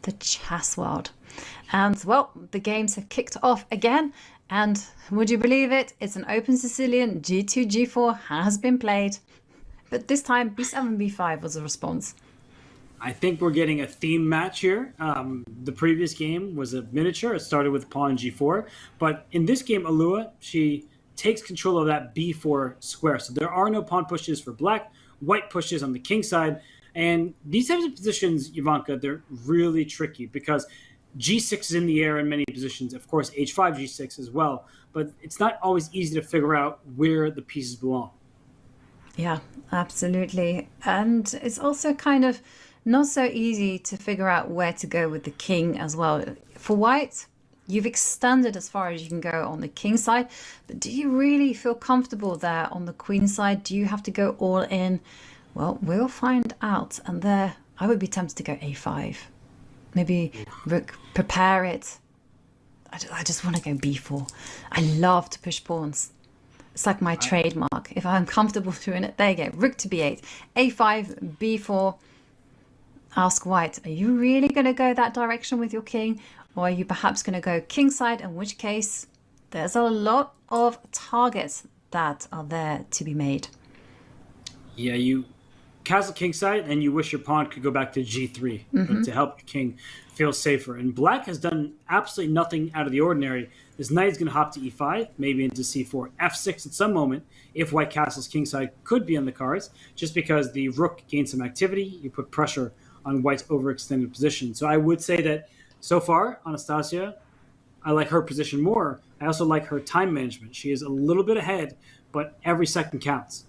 the chess world. And well, the games have kicked off again. And would you believe it? It's an open Sicilian. G2, G4 has been played. But this time, B7, B5 was the response. I think we're getting a theme match here. The previous game was a miniature. It started with pawn G4. But in this game, Alua, she takes control of that B4 square. So there are no pawn pushes for black. White pushes on the king side. And these types of positions, Ivanka, they're really tricky because G6 is in the air in many positions. Of course, H5, G6 as well. But it's not always easy to figure out where the pieces belong. Yeah, absolutely. And it's also kind of not so easy to figure out where to go with the king as well. For white, you've extended as far as you can go on the king side, but do you really feel comfortable there on the queen side? Do you have to go all in? Well, we'll find out. And there, I would be tempted to go A5. Maybe rook, prepare it. I just want to go B4. I love to push pawns. It's like my trademark. If I'm comfortable doing it, there you go. Rook to B8, A5, B4. Ask white, are you really going to go that direction with your king? Or are you perhaps going to go king side? In which case, there's a lot of targets that are there to be made. Yeah, you castle king side and you wish your pawn could go back to G3 to help your king feel safer. And black has done absolutely nothing out of the ordinary. This knight is going to hop to E5, maybe into C4. F6 at some moment, if white castle's king side could be on the cards, just because the rook gains some activity, you put pressure on white's overextended position. So I would say that so far, Anastasia, I like her position more. I also like her time management. She is a little bit ahead, but every second counts.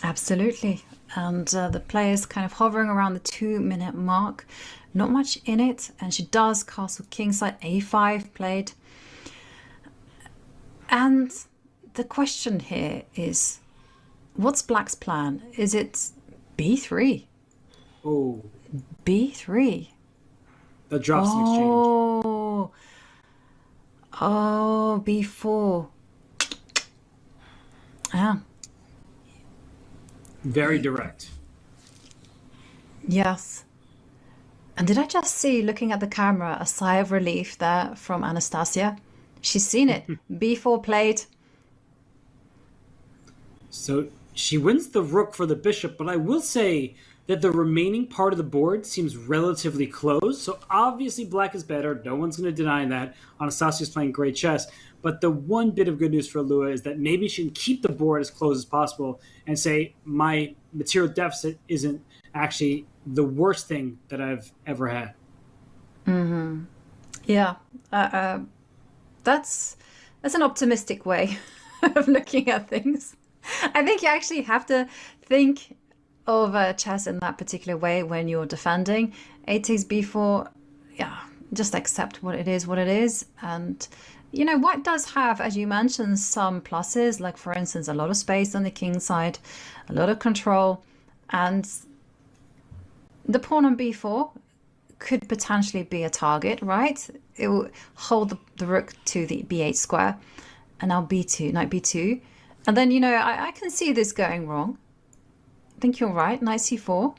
Absolutely. And the play is kind of hovering around the 2-minute mark. Not much in it. And she does castle kingside, A5 played. And the question here is, what's black's plan? Is it B3? Oh. B3? That drops an exchange. Oh, B4. Yeah. Very direct. Yes. And did I just see, looking at the camera, a sigh of relief there from Anastasia? She's seen it. B4 played. So she wins the rook for the bishop, but I will say that the remaining part of the board seems relatively close. So obviously black is better. No one's going to deny that. Anastasia's playing great chess. But the one bit of good news for Alua is that maybe she can keep the board as close as possible and say, my material deficit isn't actually the worst thing that I've ever had. Mm-hmm. Yeah. That's an optimistic way of looking at things. I think you actually have to think of chess in that particular way when you're defending. A takes B4, yeah, just accept what it is. And, you know, white does have, as you mentioned, some pluses, like, for instance, a lot of space on the king side, a lot of control, and the pawn on B4 could potentially be a target, right? It will hold the rook to the B8 square, and now B2, knight B2. And then, you know, I can see this going wrong. I think you're right, knight C4.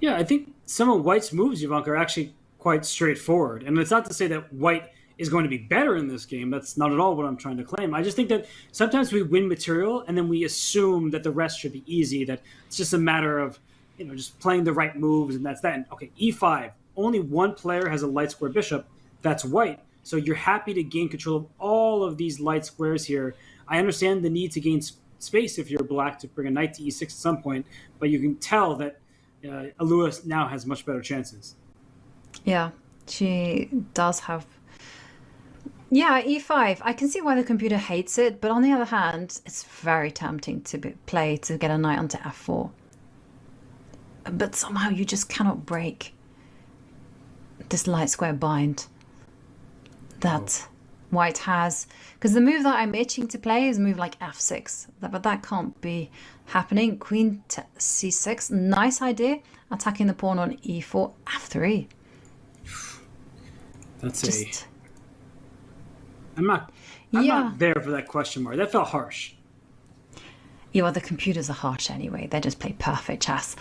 Yeah, I think some of white's moves, Ivanka, are actually quite straightforward. And it's not to say that white is going to be better in this game. That's not at all what I'm trying to claim. I just think that sometimes we win material and then we assume that the rest should be easy, that it's just a matter of, you know, just playing the right moves and that's that. And, okay, E5, only one player has a light square bishop. That's white. So you're happy to gain control of all of these light squares here. I understand the need to gain space if you're black to bring a knight to E6 at some point, but you can tell that Alua now has much better chances. Yeah, she does have. Yeah, E5. I can see why the computer hates it, but on the other hand, it's very tempting to play to get a knight onto F4. But somehow you just cannot break this light square bind that white has. Because the move that I'm itching to play is a move like F6. But that can't be happening. Queen to C6. Nice idea. Attacking the pawn on E4. F3. That's I'm not there for that question mark. That felt harsh. Yeah, well, the computers are harsh anyway. They just play perfect chess.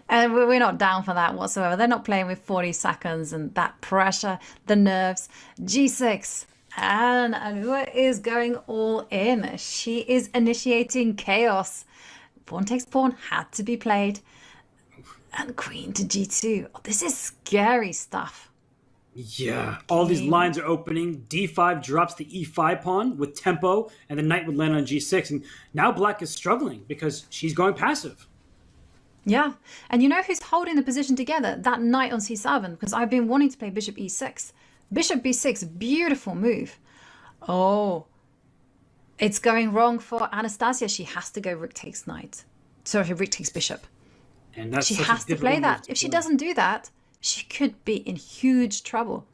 And we're not down for that whatsoever. They're not playing with 40 seconds and that pressure, the nerves. G6. And Alua is going all in. She is initiating chaos. Pawn takes pawn had to be played. And queen to G2. Oh, this is scary stuff. Yeah, all these lines are opening. D5 drops the E5 pawn with tempo, and the knight would land on G6. And now black is struggling because she's going passive. Yeah. And you know who's holding the position together? That knight on C7, because I've been wanting to play bishop E6. Bishop B6, beautiful move. Oh, it's going wrong for Anastasia. She has to go rook takes knight. Sorry, rook takes bishop. And that's She such a has to play difficult that. move to If she play. doesn't do that, she could be in huge trouble.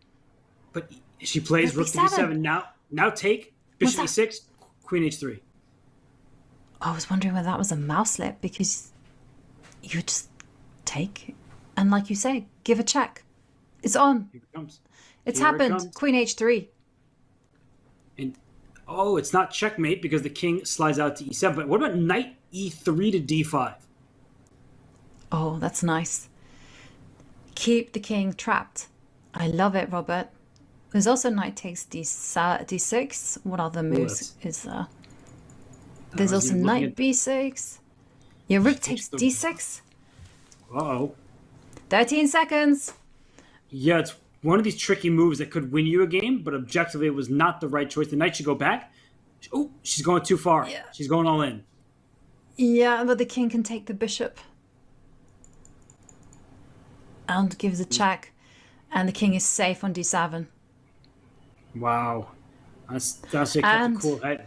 But she plays rook Rook to B7. D7. Now take bishop What's that? E6, queen H3. I was wondering whether that was a mouse slip because you just take and, like you say, give a check. It's on. Here it comes. It's Here it happened. comes. Queen H3. And it's not checkmate because the king slides out to E7. But what about knight E3 to D5? Oh, that's nice. Keep the king trapped. I love it, Robert. There's also knight takes D6. What other moves is there? There's was also even looking knight B6. Yeah, rook takes D6. Uh-oh. 13 seconds. Yeah, it's one of these tricky moves that could win you a game, but objectively it was not the right choice. The knight should go back. Oh, she's going too far. Yeah. She's going all in. Yeah, but the king can take the bishop. And gives a check. And the king is safe on D7. Wow. Anastasia kept a And- cool head.